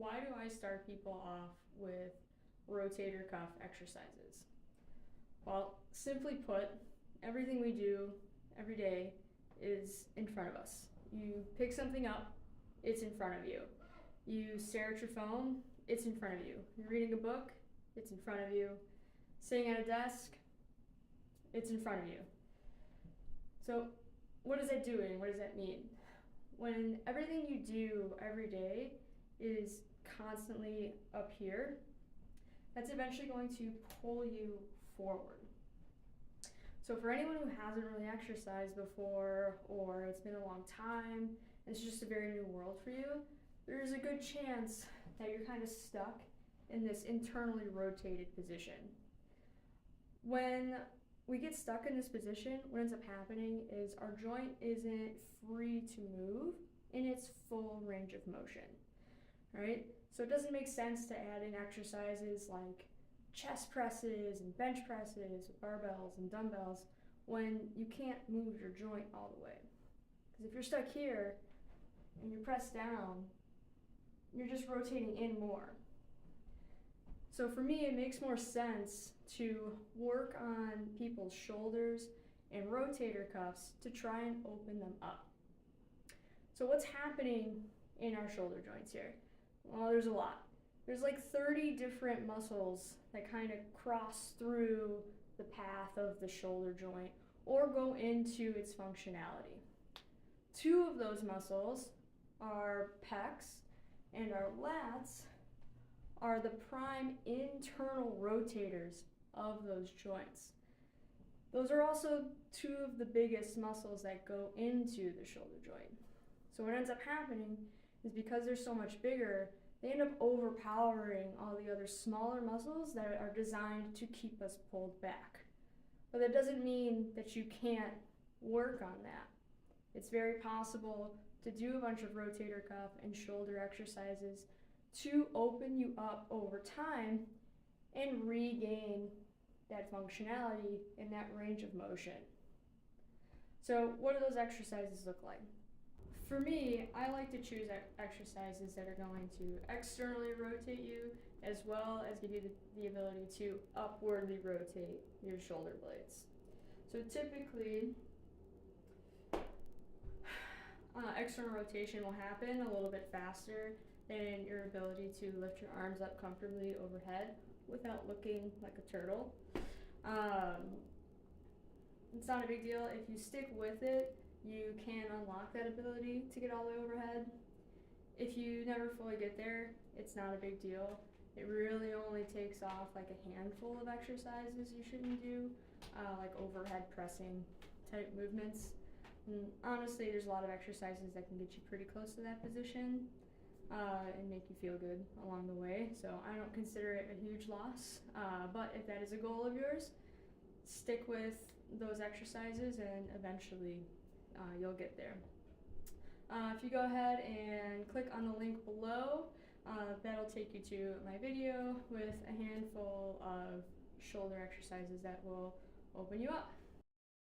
Why do I start people off with rotator cuff exercises? Well, simply put, everything we do every day is in front of us. You pick something up, it's in front of you. You stare at your phone, it's in front of you. You're reading a book, it's in front of you. Sitting at a desk, it's in front of you. So what is that doing? What does that mean? When everything you do every day is constantly up here, that's eventually going to pull you forward. So for anyone who hasn't really exercised before, or it's been a long time, and it's just a very new world for you, there's a good chance that you're kind of stuck in this internally rotated position. When we get stuck in this position, what ends up happening is our joint isn't free to move in its full range of motion, right? So it doesn't make sense to add in exercises like chest presses and bench presses with barbells and dumbbells when you can't move your joint all the way. Because if you're stuck here and you're pressed down, you're just rotating in more. So for me, it makes more sense to work on people's shoulders and rotator cuffs to try and open them up. So what's happening in our shoulder joints here? Well, there's a lot. There's like 30 different muscles that kind of cross through the path of the shoulder joint or go into its functionality. Two of those muscles, our pecs and our lats, are the prime internal rotators of those joints. Those are also two of the biggest muscles that go into the shoulder joint. So what ends up happening is because they're so much bigger, they end up overpowering all the other smaller muscles that are designed to keep us pulled back. But that doesn't mean that you can't work on that. It's very possible to do a bunch of rotator cuff and shoulder exercises to open you up over time and regain that functionality and that range of motion. So what do those exercises look like? For me, I like to choose exercises that are going to externally rotate you as well as give you the ability to upwardly rotate your shoulder blades. So typically, external rotation will happen a little bit faster than your ability to lift your arms up comfortably overhead without looking like a turtle. It's not a big deal. If you stick with it, you can unlock that ability to get all the way overhead. If you never fully get there, it's not a big deal. It really only takes off like a handful of exercises you shouldn't do, like overhead pressing type movements. And honestly, there's a lot of exercises that can get you pretty close to that position and make you feel good along the way. So I don't consider it a huge loss, but if that is a goal of yours, stick with those exercises and eventually you'll get there. If you go ahead and click on the link below, that'll take you to my video with a handful of shoulder exercises that will open you up.